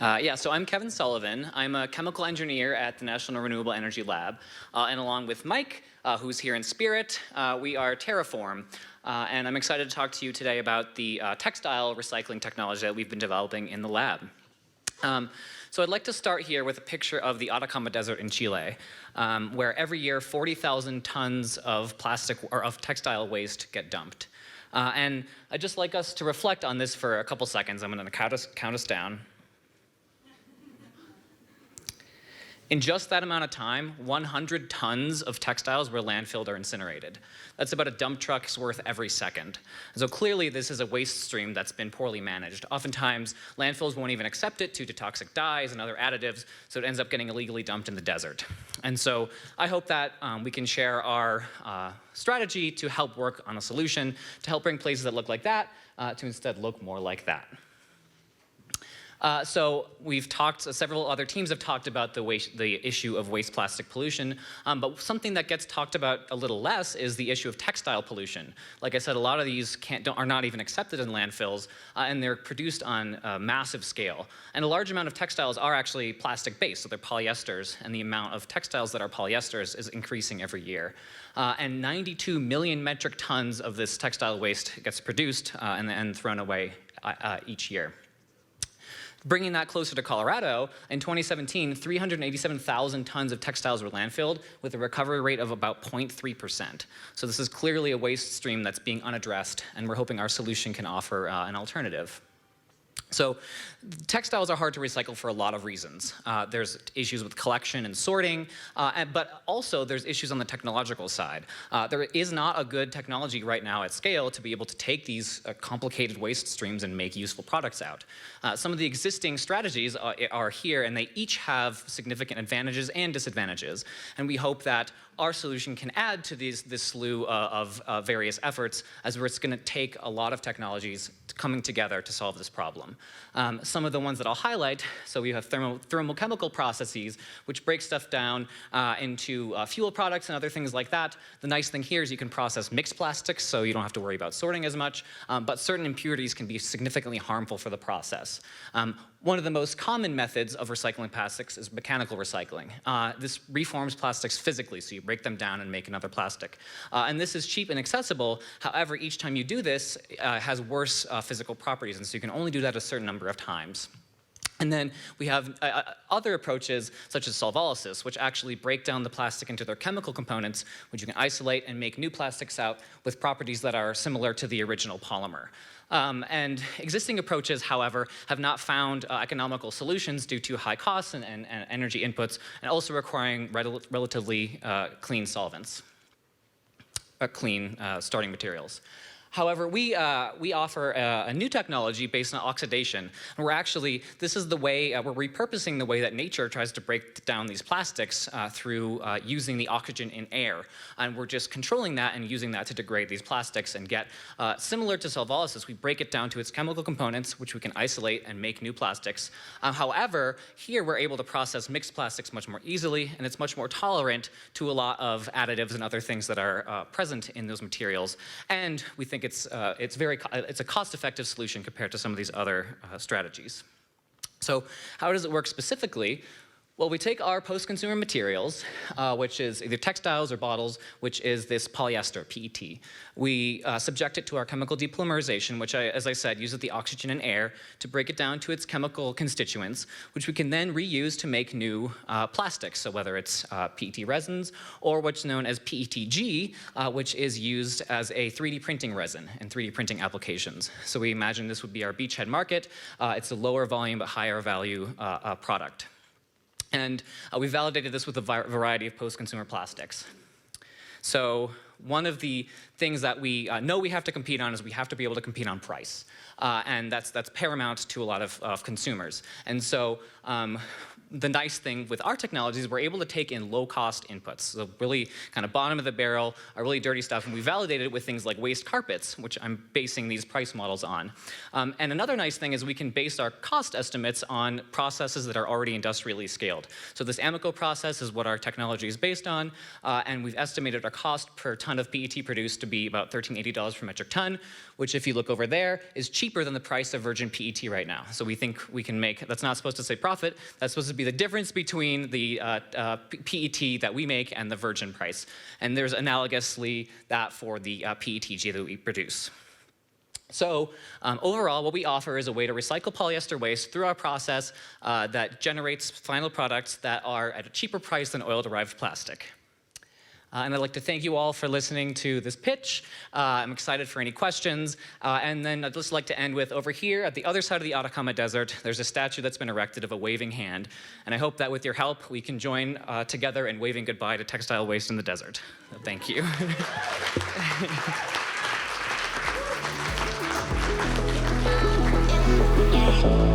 Yeah, so I'm Kevin Sullivan. I'm a chemical engineer at the National Renewable Energy Lab. And along with Mike, who's here in spirit, we are Tereform. And I'm excited to talk to you today about the textile recycling technology that we've been developing in the lab. So I'd like to start here with a picture of the Atacama Desert in Chile, where every year 40,000 tons of plastic or of textile waste get dumped. And I'd just like us to reflect on this for a couple seconds. I'm going to count us down. In just that amount of time, 100 tons of textiles were landfilled or incinerated. That's about a dump truck's worth every second. And so clearly, this is a waste stream that's been poorly managed. Oftentimes, landfills won't even accept it due to toxic dyes and other additives, so it ends up getting illegally dumped in the desert. And so I hope that we can share our strategy to help work on a solution to help bring places that look like that to instead look more like that. So we've talked, several other teams have talked about the issue of waste plastic pollution, but something that gets talked about a little less is the issue of textile pollution. Like I said, a lot of these are not even accepted in landfills, and they're produced on a massive scale. And a large amount of textiles are actually plastic-based, so they're polyesters, and the amount of textiles that are polyesters is increasing every year. And 92 million metric tons of this textile waste gets produced and thrown away each year. Bringing that closer to Colorado, in 2017, 387,000 tons of textiles were landfilled with a recovery rate of about 0.3%. So this is clearly a waste stream that's being unaddressed, and we're hoping our solution can offer an alternative. So textiles are hard to recycle for a lot of reasons. There's issues with collection and sorting, but also there's issues on the technological side. There is not a good technology right now at scale to be able to take these complicated waste streams and make useful products out. Some of the existing strategies are here, and they each have significant advantages and disadvantages. And we hope that our solution can add to this slew of various efforts, as it's going to take a lot of technologies coming together to solve this problem. Some of the ones that I'll highlight, so we have thermochemical processes, which break stuff down into fuel products and other things like that. The nice thing here is you can process mixed plastics, so you don't have to worry about sorting as much, but certain impurities can be significantly harmful for the process. One of the most common methods of recycling plastics is mechanical recycling. This reforms plastics physically, so you break them down and make another plastic. And this is cheap and accessible. However, each time you do this, it has worse physical properties, and so you can only do that a certain number of times. And then we have other approaches, such as solvolysis, which actually break down the plastic into their chemical components, which you can isolate and make new plastics out with properties that are similar to the original polymer. And existing approaches, however, have not found economical solutions due to high costs and energy inputs, and also requiring relatively clean solvents, clean starting materials. However, we offer a new technology based on oxidation. And this is the way, we're repurposing the way that nature tries to break down these plastics through using the oxygen in air. And we're just controlling that and using that to degrade these plastics and get, similar to solvolysis, we break it down to its chemical components, which we can isolate and make new plastics. However, here we're able to process mixed plastics much more easily, and it's much more tolerant to a lot of additives and other things that are present in those materials. And we think it's a cost-effective solution compared to some of these other strategies. So how does it work specifically? Well, we take our post-consumer materials, which is either textiles or bottles, which is this polyester, PET. We subject it to our chemical depolymerization, which, as I said, uses the oxygen and air to break it down to its chemical constituents, which we can then reuse to make new plastics. So whether it's PET resins or what's known as PETG, which is used as a 3D printing resin in 3D printing applications. So we imagine this would be our beachhead market. It's a lower volume but higher value product. And we validated this with a variety of post-consumer plastics. So one of the things that we know we have to compete on is we have to be able to compete on price. And that's paramount to a lot of consumers. And so the nice thing with our technology is we're able to take in low-cost inputs, so really kind of bottom of the barrel, really dirty stuff, and we validated it with things like waste carpets, which I'm basing these price models on. And another nice thing is we can base our cost estimates on processes that are already industrially scaled. So this Amoco process is what our technology is based on, and we've estimated our cost per ton of PET produced to be about $1380 per metric ton, which if you look over there is cheaper than the price of virgin PET right now. So we think we can make, that's not supposed to say profit, that's supposed to be the difference between the PET that we make and the virgin price. And there's analogously that for the PETG that we produce. So overall, what we offer is a way to recycle polyester waste through our process that generates final products that are at a cheaper price than oil-derived plastic. And I'd like to thank you all for listening to this pitch. I'm excited for any questions. And then I'd just like to end with, over here at the other side of the Atacama Desert, there's a statue that's been erected of a waving hand. And I hope that with your help, we can join together in waving goodbye to textile waste in the desert. So thank you. Yeah.